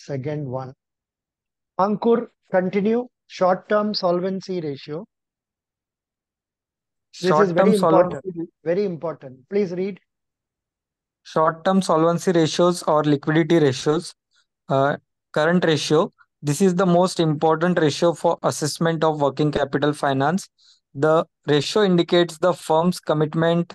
second one. Ankur, continue. Short-term solvency ratio. This is very Short-term important. solvency Very important. Please read. Short-term solvency ratios or liquidity ratios. Uh, Current ratio. This is the most important ratio for assessment of working capital finance. The ratio indicates the firm's commitment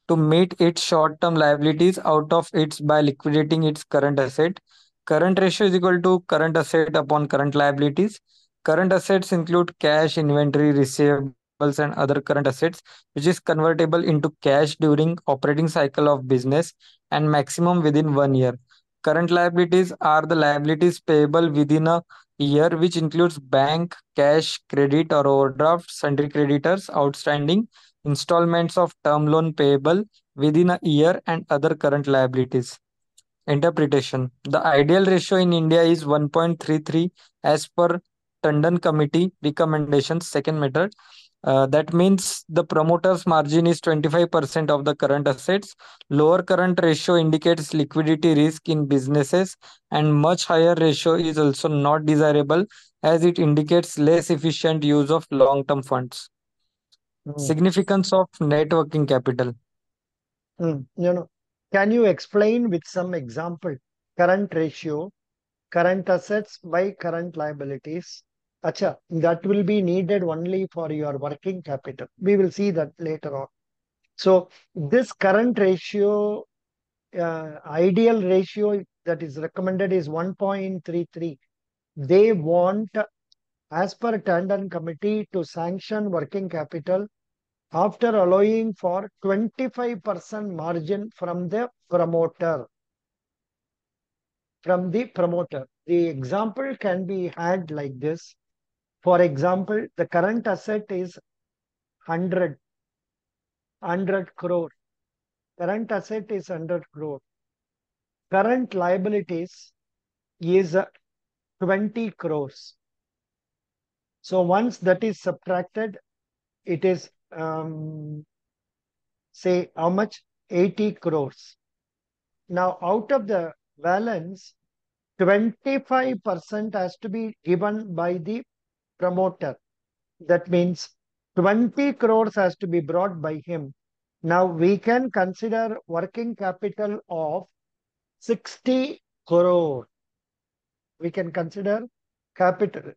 to meet its short-term liabilities out of its by liquidating its current asset. Current ratio is equal to current asset upon current liabilities. Current assets include cash, inventory, receivables, and other current assets, which is convertible into cash during operating cycle of business and maximum within 1 year. Current liabilities are the liabilities payable within a year, which includes bank, cash, credit or overdraft, sundry creditors, outstanding, installments of term loan payable within a year, and other current liabilities. Interpretation. The ideal ratio in India is 1.33 as per Tandon Committee recommendations, second method. That means the promoter's margin is 25% of the current assets. Lower current ratio indicates liquidity risk in businesses, and much higher ratio is also not desirable as it indicates less efficient use of long term funds. Mm. Significance of net working capital. No. Can you explain with some example? Current ratio, current assets by current liabilities. Acha, that will be needed only for your working capital. We will see that later on. So this current ratio, ideal ratio that is recommended is 1.33. They want, as per Tandon Committee, to sanction working capital after allowing for 25% margin from the promoter. The example can be had like this. For example, the current asset is 100 crore. Current asset is 100 crore. Current liabilities is 20 crores. So once that is subtracted, it is say how much? 80 crores. Now out of the balance, 25% has to be given by the promoter. That means 20 crores has to be brought by him. Now we can consider working capital of 60 crore. We can consider capital,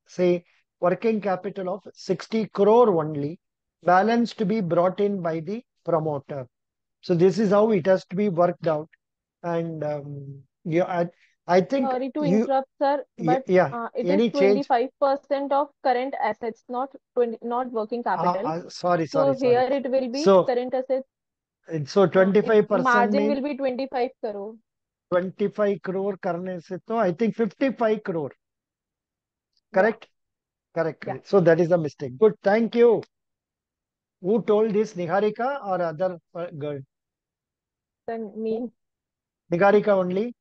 say working capital of 60 crore only, balance to be brought in by the promoter. So this is how it has to be worked out. And I think Sorry to you, interrupt, sir, but yeah, it is any change? 25% of current assets, not 20, not working capital. Sorry. So here it will be So, current assets. so It 25% margin means will be 25 crore. 25 crore करने से तो I think 55 crore. Yeah, Correct? Correct. yeah. So that is a mistake. Good. Thank you. Who told this? Niharika or other girl? Then me, Niharika only?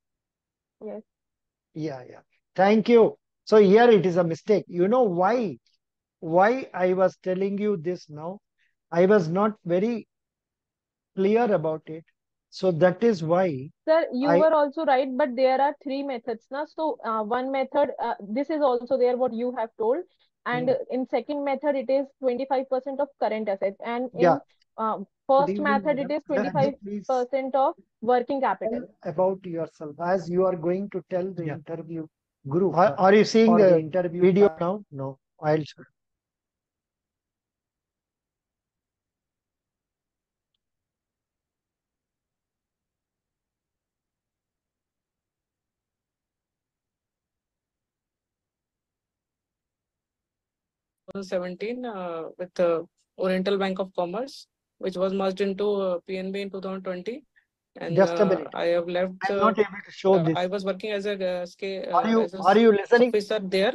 yes. Yeah. Thank you. So here it is a mistake. You know why? Why I was telling you this now? I was not very clear about it. So that is why Sir, you I, were also right, but there are three methods now. So one method, this is also there what you have told, and in second method it is 25% of current assets, and yeah. in Good first evening, method it madam. is Can you please 25% of working tell capital. about yourself as you are going to tell the interview group? Are you seeing the interview video now? No, I'll show. In 2017 with Oriental Bank of Commerce, which was merged into PNB in 2020. And Just a minute. I have left. I'm not able to show this. I was working as a Are you listening? officer there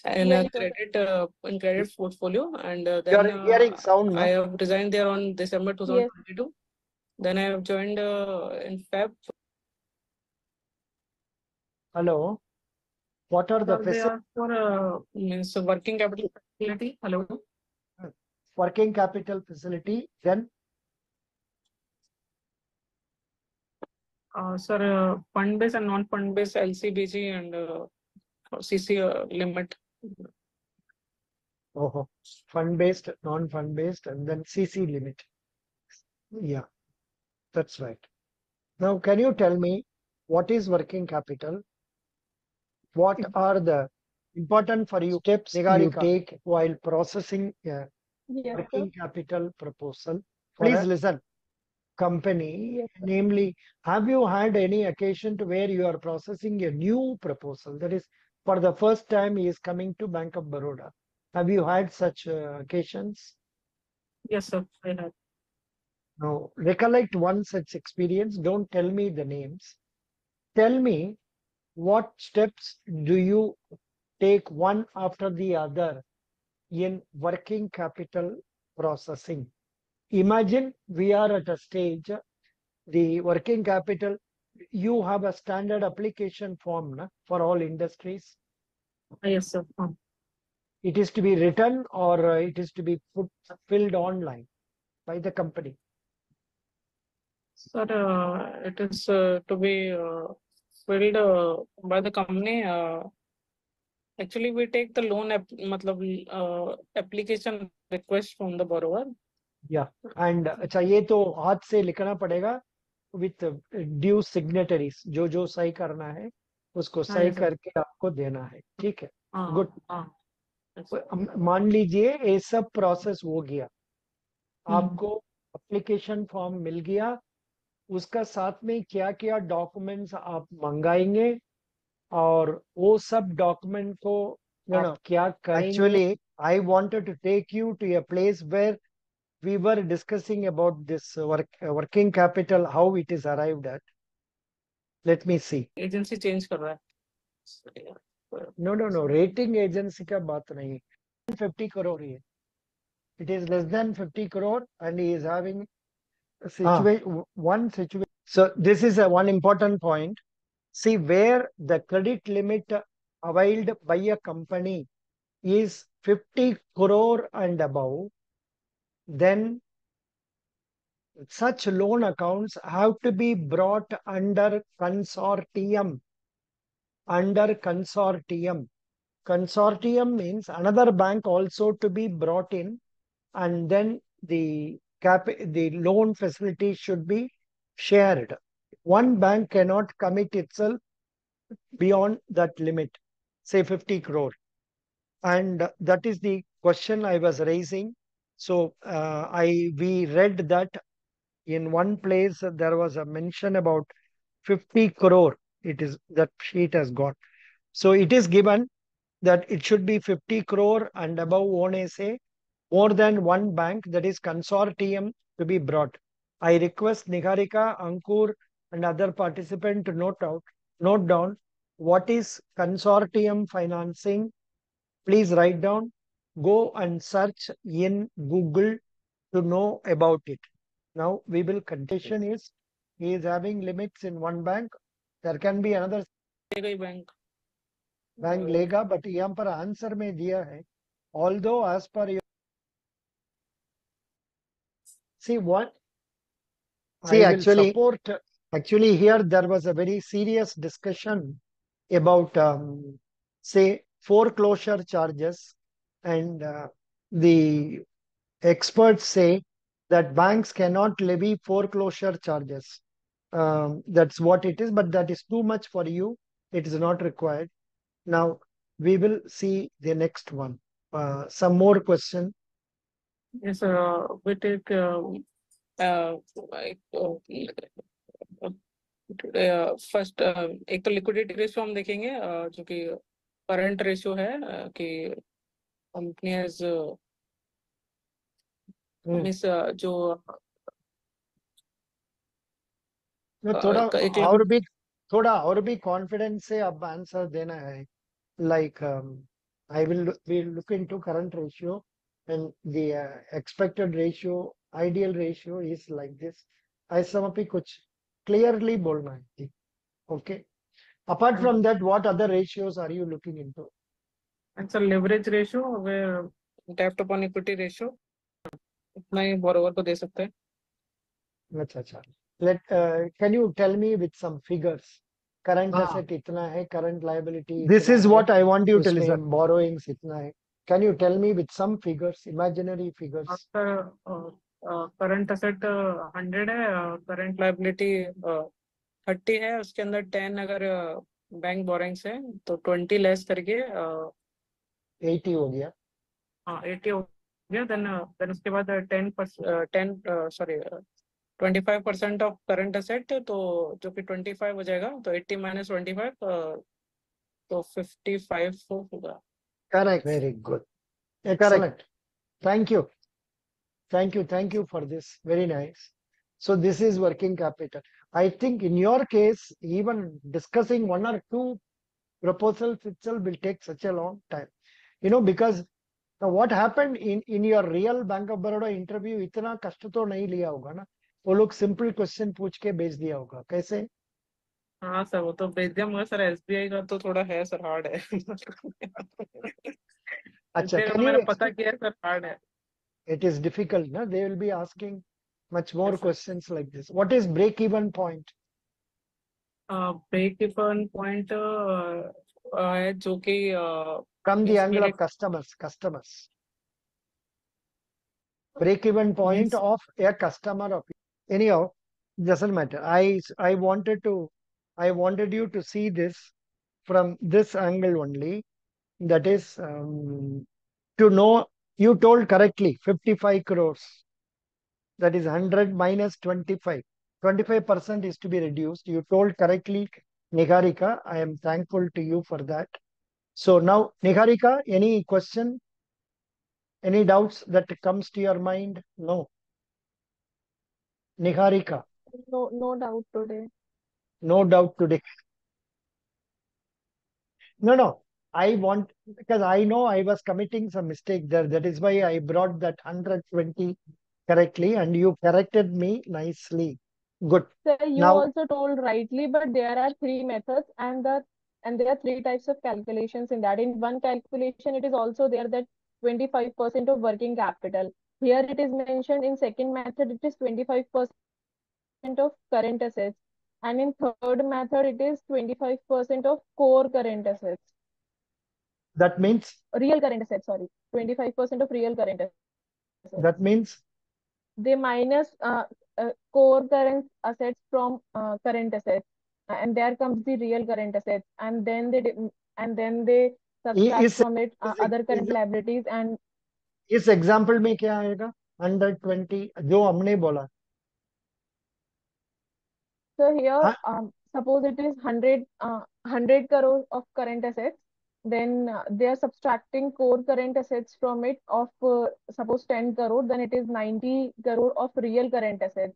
in Yes, a credit portfolio, and You then are hearing sound, I no? have resigned there on December yes. 2022. Then I have joined in Feb. Hello. What are the They are for means working capital facility. Hello. working capital facility? Then Sir, fund based and non-fund based LCBG and CC limit. Oh, fund based, non-fund based, and then CC limit. Yeah, that's right. Now, can you tell me what is working capital? What are the important for you steps you Nigarika. take while processing a Yes, sir. working capital proposal? Please listen. Company, Yes, sir. namely, have you had any occasion to where you are processing a new proposal? That is, for the first time, he is coming to Bank of Baroda. Have you had such occasions? Yes, sir. I have. Now, recollect one such experience. Don't tell me the names. Tell me what steps do you take one after the other in working capital processing? Imagine we are at a stage, the working capital, you have a standard application form na, for all industries. Yes, sir. It is to be written or it is to be filled online by the company. Sir, it is to be filled by the company. Actually, we take the loan application request from the borrower. Yeah, and अच्छा ये तो हाथ से लिखना पड़ेगा with due signatories. जो जो सही करना है उसको हाँ, सही yes, sir. करके आपको देना है. ठीक है. हाँ, Good. हाँ. Yes, sir. मान लीजिए ये सब प्रोसेस हो गया, हम्म. आपको एप्लीकेशन फॉर्म मिल गया, उसका साथ में क्या क्या डॉक्यूमेंट्स आप मंगाएंगे और वो सब डॉक्यूमेंट को आप क्या करेंगे? Actually, I wanted to take you to a place where we were discussing about this working capital, how it is arrived at. Let me see. Agency change कर रहा है. No. Rating agency का बात नहीं. 50 crore है. It is less than 50 crore and he is having a one situation. So this is one important point. See, where the credit limit availed by a company is 50 crore and above, then such loan accounts have to be brought under consortium. Under consortium. Consortium means another bank also to be brought in, and then the loan facility should be shared. One bank cannot commit itself beyond that limit, say 50 crore. And that is the question I was raising. So we read that in one place there was a mention about 50 crore. It is that sheet has got. So it is given that it should be 50 crore and above on say more than one bank, that is consortium, to be brought. I request Niharika, Ankur and other participant to note down what is consortium financing. Please write down, go and search in Google to know about it. Now we will condition is he is having limits in one bank. There can be another bank लेगा, but यहाँ पर answer में दिया है. Although as per your actually here there was a very serious discussion about say foreclosure charges, and the experts say that banks cannot levy foreclosure charges. That's what it is, but that is too much for you. It is not required. Now we will see the next one. Some more question. Yes, we take first एक तो liquidity ratio हम देखेंगे जो कि current ratio है कि company has means जो थोड़ा और भी कॉन्फिडेंस से अब आंसर देना है. Like I will look into current ratio and the expected ratio, ideal ratio is like this. ऐसा भी कुछ clearly बोलना है. Okay. Apart from that, what other ratios are you looking into? It's a leverage ratio where debt upon equity ratio इतना ही borrower को दे सकते हैं. अच्छा. Can you tell me with some figures? Current हाँ asset इतना है, current liability this इतना is है, what I want you to उसमें listen. borrowings इतना है. Can you tell me with some figures, imaginary figures? After current asset 100 है, current liability 30 है, उसके अंदर 10 अगर बैंक बोरिंग्स है तो 20 लेस करके 80 हो गया. हाँ 80 हो गया. देन उसके बाद 25% ऑफ करंट एसेट, तो जो कि 25 हो जाएगा, तो 80 माइनस 25 तो 55 होगा. Correct. Very good. Excellent. Thank you. Thank you for this. Very nice. So this is working capital. I think in your case, even discussing one or two proposals itself will take such a long time. Because now what happened in your real Bank of Baroda interview, इतना कष्ट तो नहीं लिया होगा ना. वो लोग simple question पूछ के भेज दिया होगा. कैसे? हाँ सर, वो तो भेज दिया, मगर सर एसबीआई का तो थोड़ा है सर, हार्ड है. अच्छा, एसबीआई का can तो you मैंने पता explain? किया है सर, हार्ड है. It is difficult, na? They will be asking much more Yes, sir. questions like this. What is break-even point? Break even point है जो कि From the angle of estimated customers. Break-even point means. of a customer of anyhow, doesn't matter. I wanted you to see this from this angle only. That is to know you told correctly 55 crores. That is 100 minus 25. 25% is to be reduced. You told correctly, Niharika. I am thankful to you for that. So now, Niharika, any question? Any doubts that comes to your mind? No. Niharika, No doubt today. no doubt today. No. I want, because I know I was committing some mistake there. That is why I brought that 120 correctly and you corrected me nicely. Good. Sir, you Now, also told rightly, but there are three methods and there are three types of calculations in that. In one calculation, it is also there that 25% of working capital. Here it is mentioned in second method, it is 25% of current assets. And in third method, it is 25% of core current assets. that means, Real current assets, sorry. 25% of real current assets. that means They minus core current assets from current assets, and there comes the real current assets, and then they subtract इस from it इस other current इस liabilities. And इस example में क्या आएगा? 120 जो हमने बोला. so here, हाँ, suppose it is 100 crore of current assets, then they are subtracting core current assets from it of suppose 10 crore, then it is 90 crore of real current assets.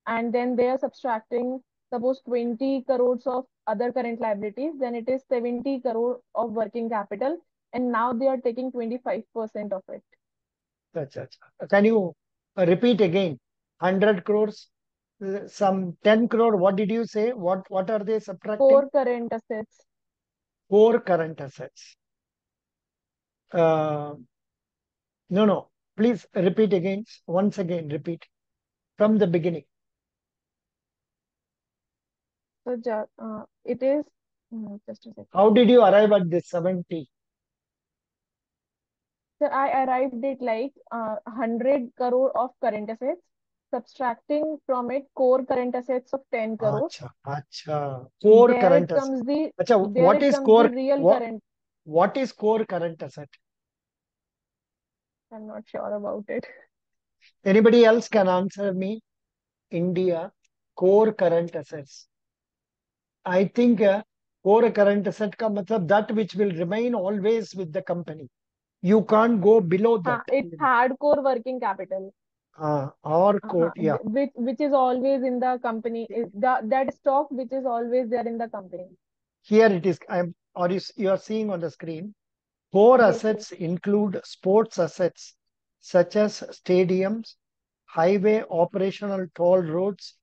And then they are subtracting suppose 20 crores of other current liabilities, then it is 70 crore of working capital, and now they are taking 25% of it. अच्छा. Can you repeat again? 100 crores, some 10 crore. What did you say? What are they subtracting? Core current assets. Core current assets. Uh, no. Please repeat again. Once again, repeat from the beginning. So it is just a How second. did you arrive at this 70? So I arrived at like 100 crore of current assets, subtracting from it core current assets of 10 crore. Acha. Core There current it asset. comes the Acha, there what it is comes the core? real current. What is core current asset? I'm not sure about it. Anybody else can answer me? India, core current assets. I think core current asset ka matlab that which will remain always with the company. You can't go below that. It's hardcore working capital. Or core, yeah. Which is always in the company, is that stock which is always there in the company. Here it is. You are seeing on the screen. Core Yes, assets include sports assets such as stadiums, highway operational toll roads,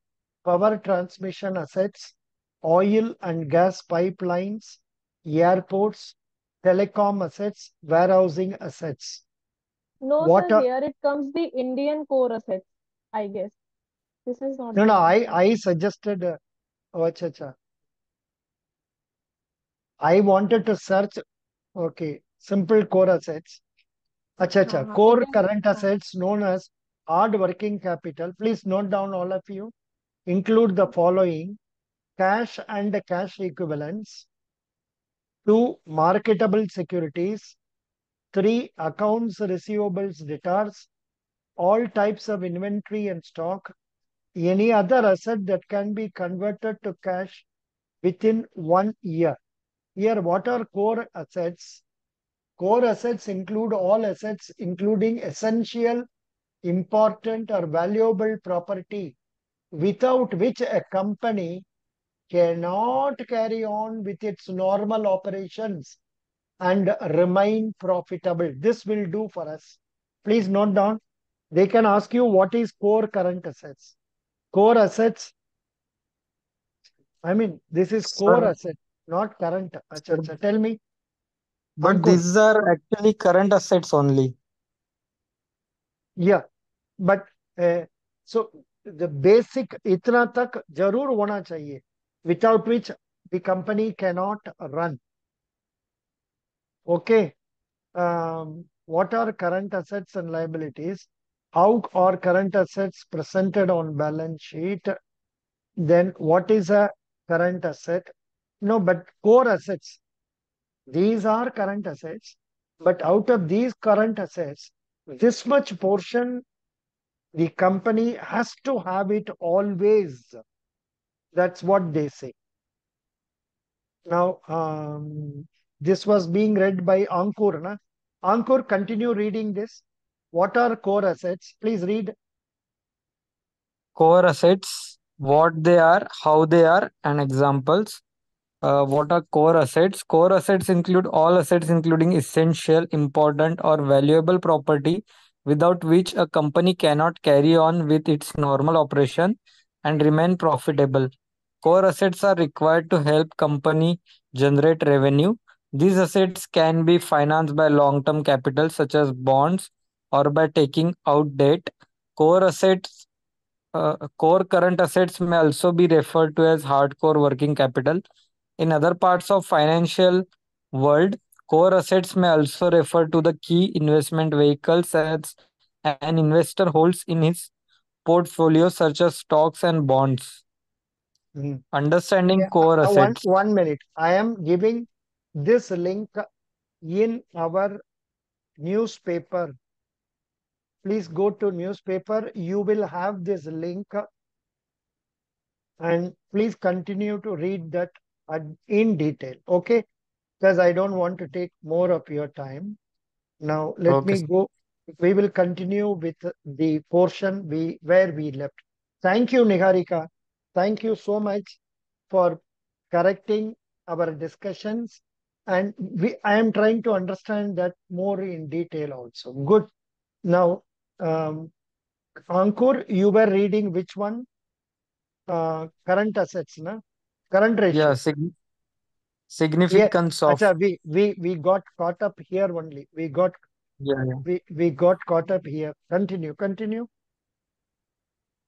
power transmission assets, oil and gas pipelines, airports, telecom assets, warehousing assets. no What sir, are here it comes the Indian core assets, I guess. This is not No, no, done. I suggested, oh, acha. I wanted to search, okay, simple core assets. Acha, It core is current assets known as hard working capital. Please note down all of you. Include the following: cash and cash equivalents, 2 marketable securities, 3 accounts receivables debtors, all types of inventory and stock, any other asset that can be converted to cash within 1 year. Here, what are core assets? Core assets include all assets, including essential, important, or valuable property, without which a company cannot carry on with its normal operations and remain profitable. This will do for us. Please note down. They can ask you what is core current assets. Core assets, I mean, this is core Sir, asset, not current. sir, Acha. Tell me, but Ankur. these are actually current assets only. Yeah, but so the basic इतना तक जरूर होना चाहिए, without which the company cannot run. Okay. What are current assets and liabilities? How are current assets presented on balance sheet? Then what is a current asset? No, but core assets. These are current assets. But out of these current assets, this much portion, the company has to have it always. That's what they say. Now, this was being read by Ankur. Na? Ankur, continue reading this. What are core assets? Please read. Core assets, what they are, how they are, and examples. What are core assets? Core assets include all assets, including essential, important, or valuable property, without which a company cannot carry on with its normal operation and remain profitable. Core assets are required to help company generate revenue. These assets can be financed by long-term capital such as bonds or by taking out debt. Core assets Core current assets may also be referred to as hardcore working capital. In other parts of financial world, core assets may also refer to the key investment vehicles as an investor holds in his portfolio, such as stocks and bonds. Mhm. Understanding Yeah, core assets. 1 minute. I am giving this link in our newspaper. Please go to newspaper. You will have this link, and please continue to read that in detail. Okay? Because I don't want to take more of your time. Now let Okay, me sir. go. We will continue with the portion where we left. Thank you, Niharika. Thank you so much for correcting our discussions. And I am trying to understand that more in detail also. Good. Now, Ankur, you were reading which one? Current assets, na? Current Yeah, ratio. Yeah. significance of. Acha, we got caught up here only. Yeah, yeah. We got caught up here. Continue.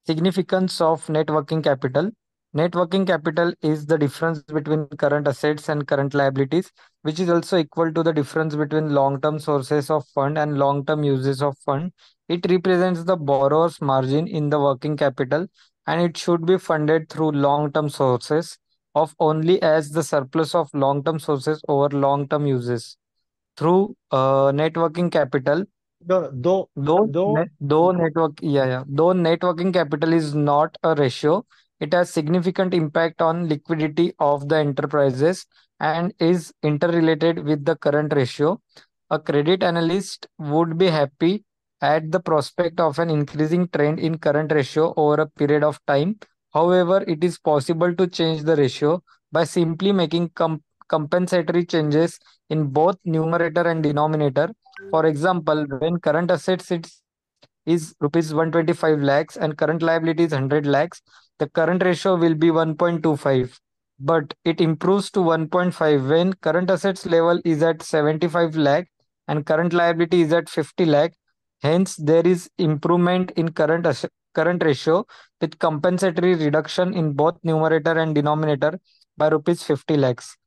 Significance of net working capital. Net working capital is the difference between current assets and current liabilities, which is also equal to the difference between long-term sources of fund and long-term uses of fund. It represents the borrower's margin in the working capital, and it should be funded through long-term sources of only as the surplus of long-term sources over long-term uses. Through net working capital, No, though, though networking capital is not a ratio, it has significant impact on liquidity of the enterprises and is interrelated with the current ratio. A credit analyst would be happy at the prospect of an increasing trend in current ratio over a period of time. However, it is possible to change the ratio by simply making compensatory changes in both numerator and denominator. For example, when current assets is rupees 125 lakhs and current liability is 100 lakhs, the current ratio will be 1.25. But it improves to 1.5 when current assets level is at 75 lakh and current liability is at 50 lakh. Hence, there is improvement in current current ratio with compensatory reduction in both numerator and denominator by rupees 50 lakhs.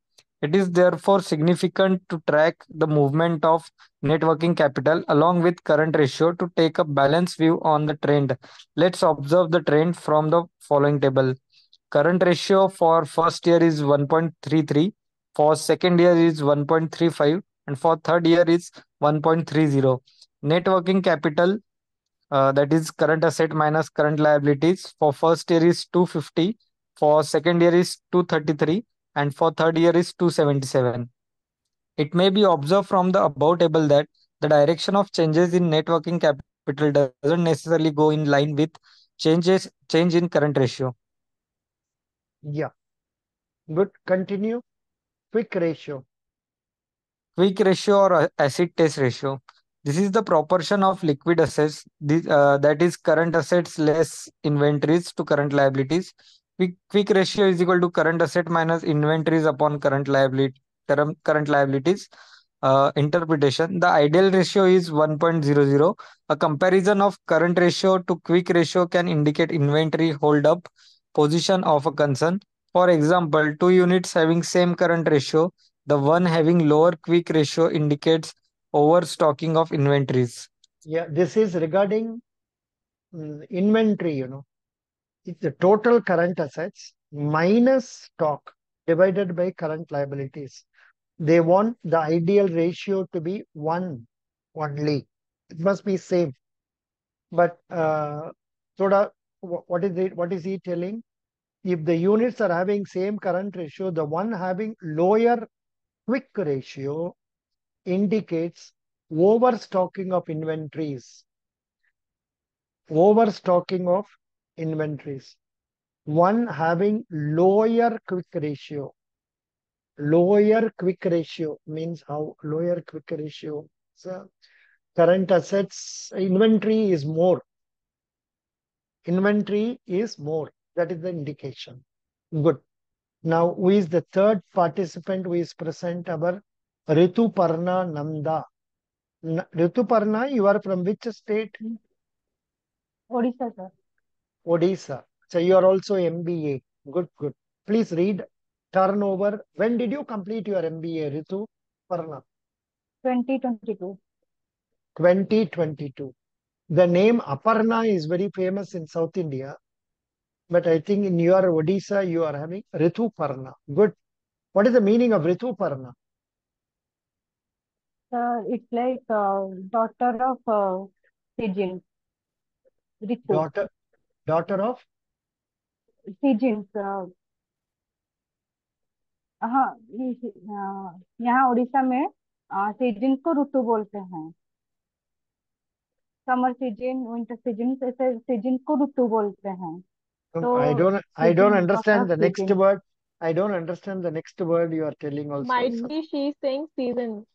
It is therefore significant to track the movement of net working capital along with current ratio to take a balanced view on the trend. Let's observe the trend from the following table. Current ratio for first year is 1.33, for second year is 1.35, and for third year is 1.30. Net working capital, that is current asset minus current liabilities, for first year is 250, for second year is 233, and for third year is 277. It may be observed from the above table that the direction of changes in net working capital doesn't necessarily go in line with change in current ratio. Yeah. Good. Continue. Quick ratio. Quick ratio or acid test ratio. This is the proportion of liquid assets, that is current assets less inventories to current liabilities. Quick ratio is equal to current asset minus inventories upon current liabilities. Interpretation. The ideal ratio is 1.00. A comparison of current ratio to quick ratio can indicate inventory hold up position of a concern. For example, two units having same current ratio, the one having lower quick ratio indicates overstocking of inventories. Yeah, this is regarding inventory, It's the total current assets minus stock divided by current liabilities. They want the ideal ratio to be 1 only. It must be same. But what is he telling? If the units are having same current ratio, the one having lower quick ratio indicates overstocking of inventories. Overstocking of inventories. One having lower quick ratio. Lower quick ratio means how? Lower quick ratio. So current assets, inventory is more. Inventory is more. That is the indication. Good. Now, who is the third participant who is present? Our Rituparna Nanda. Rituparna, you are from which state? Odisha, sir. Odisha. So you are also MBA. Good, good. Please read turnover. When did you complete your MBA, Ritu Parna? 2022. 2022. The name Aparna is very famous in South India. But I think in your Odisha, you are having Ritu Parna. Good. What is the meaning of Ritu Parna? It's like daughter of Sijin. Ritu. Daughter of? Sijin. हाँ यहाँ उड़ीसा में season को ऋतु बोलते हैं. Summer season, winter season, ऐसे season को ऋतु बोलते हैं. तो I don't understand the daughter of next season. word. I don't understand the next word you are telling also. Might be she's saying season.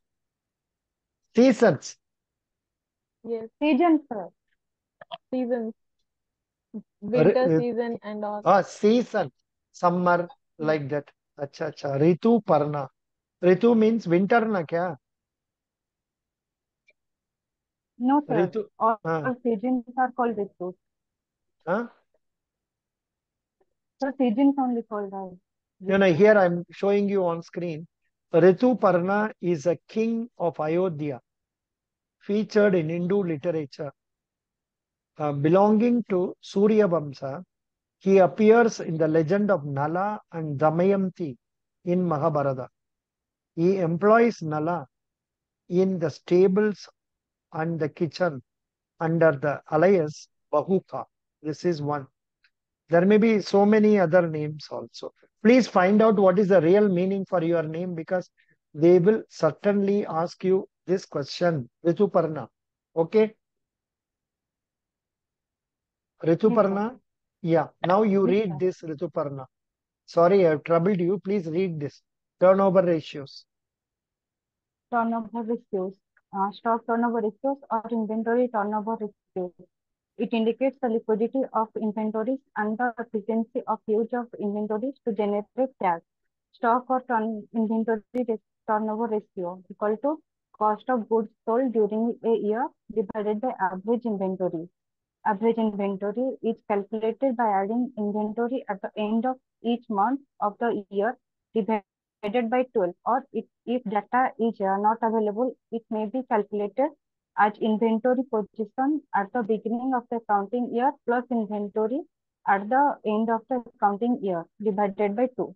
Seasons. Yes, Season, sir. seasons. Winter season and all. Season. Summer, like that. Acha, acha. Ritu Parna. Ritu means winter na kya? No, sir. Ritu. All seasons are called Ritus. Huh? So seasons only called as. Here I'm showing you on screen. Ritu Parna is a king of Ayodhya, featured in Hindu literature. Belonging to Surya Vamsa, he appears in the legend of Nala and Damayanti in Mahabharata. He employs Nala in the stables and the kitchen under the alias Bahuka. This is one. There may be so many other names also. Please find out what is the real meaning for your name, because they will certainly ask you this question. Rituparna. Okay? Rituparna? Yeah. Now you read this, Rituparna. Sorry, I have troubled you. Please read this. Turnover ratios. Turnover ratios. Stock turnover ratios or inventory turnover ratios. It indicates the liquidity of inventories and the efficiency of use of inventories to generate cash. Stock or inventory turnover ratio equal to cost of goods sold during a year divided by average inventory. Average inventory is calculated by adding inventory at the end of each month of the year divided by 12, or if data is not available, it may be calculated as inventory position at the beginning of the accounting year plus inventory at the end of the accounting year divided by 2.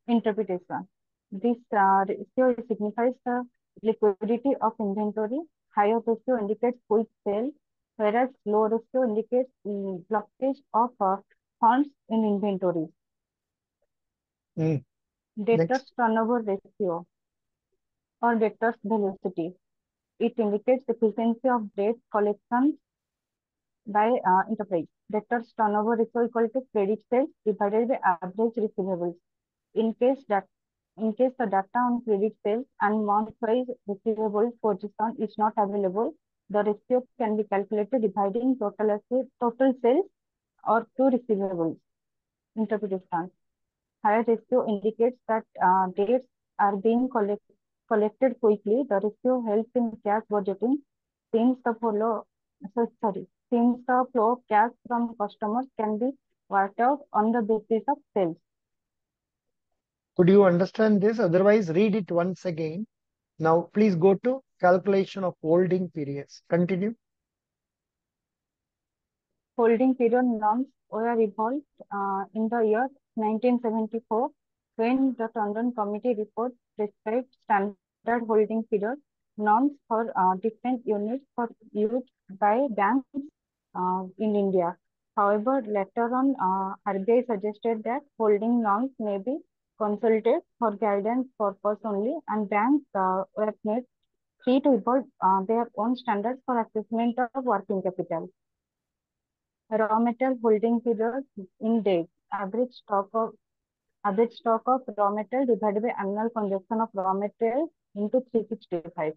Interpretation. This ratio signifies the liquidity of inventory. Higher ratio indicates quick sale, whereas low ratio indicates blockage of funds in inventory. Next. Debtors turnover ratio or debtors velocity. It indicates the efficiency of debt collection by enterprise. Debtors turnover ratio equal to credit sales divided by average receivables. In case that In case the data on credit sales and month-wise receivable position is not available, the ratio can be calculated dividing total sales or two receivables. Interpretation. Higher ratio indicates that debts are being collected quickly. The ratio helps in cash budgeting. Since the flow of cash from customers can be worked out on the basis of sales. Could you understand this? Otherwise, read it once again. Now, please go to calculation of holding periods. Continue. Holding period norms were evolved in the year 1974 when the Tandon Committee report prescribed standard holding period norms for different units for use by banks in India. However, later on, RBI suggested that holding norms may be consulted for guidance purpose only, and banks were made free to evolve their own standards for assessment of working capital. Raw material holding period in days. Average stock of raw material divided by annual consumption of raw material into 365.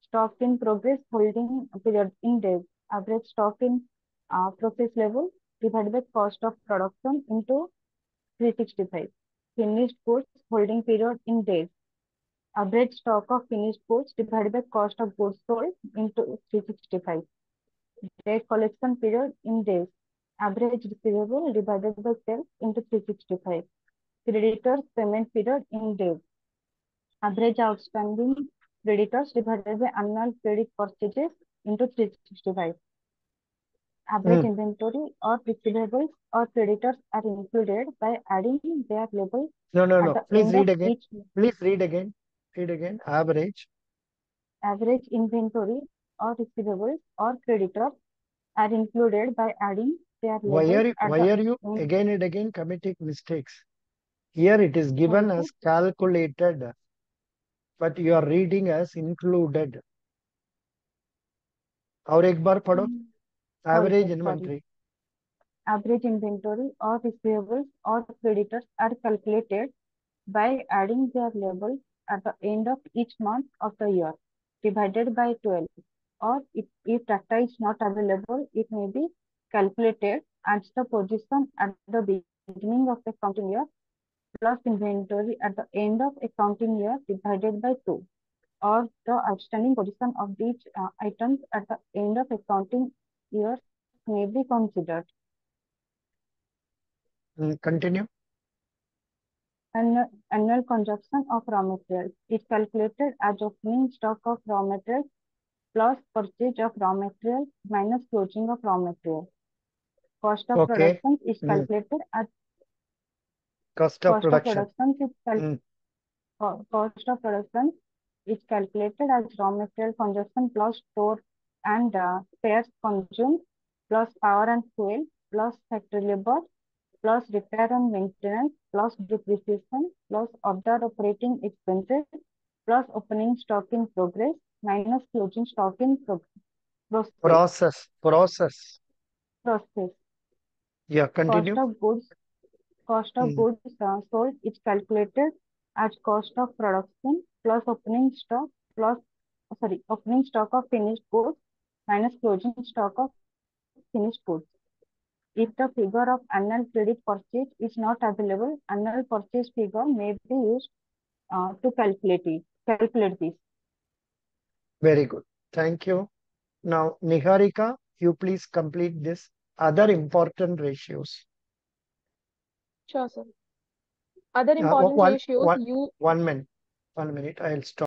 Stock in progress holding period in days. Average stock in process level divided by cost of production into 365. Finished goods holding period in days. Average stock of finished goods divided by cost of goods sold into 365. Debt collection period in days. Average receivable divided by sales into 365. Creditors payment period in days. Average outstanding creditors divided by annual credit purchases into 365. Average inventory or receivables or creditors are included by adding their level No. at the Please end read of again. each. Please read again. Read again. Average. Average inventory or receivables or creditors are included by adding their levels at Why the are you end. again and again committing mistakes? Here it is given as calculated, but you are reading as included. और एक बार पढ़ो. Average inventory. Average inventory or receivables or creditors are calculated by adding their levels at the end of each month of the year divided by 12. Or if data is not available, it may be calculated as the position at the beginning of the accounting year plus inventory at the end of accounting year divided by 2, or the outstanding position of these items at the end of accounting year may be considered. Continue. Annual consumption of raw materials is calculated as opening stock of raw materials plus purchase of raw material minus closing of raw material. Cost of production is calculated as cost of production is calculated as raw material consumption plus store and spares consumed plus power and fuel plus factory labor plus repair and maintenance plus depreciation plus other operating expenses plus opening stock in progress minus closing stock in process. Yeah, continue. Cost of goods sold is calculated as cost of production plus opening stock of finished goods minus closing stock of finished goods. If the figure of annual credit purchase is not available, annual purchase figure may be used to calculate this. Very good. Thank you. Now, Niharika, you please complete this other important ratios. Sure, sir. Other important ratios you 1 minute. 1 minute. I'll stop.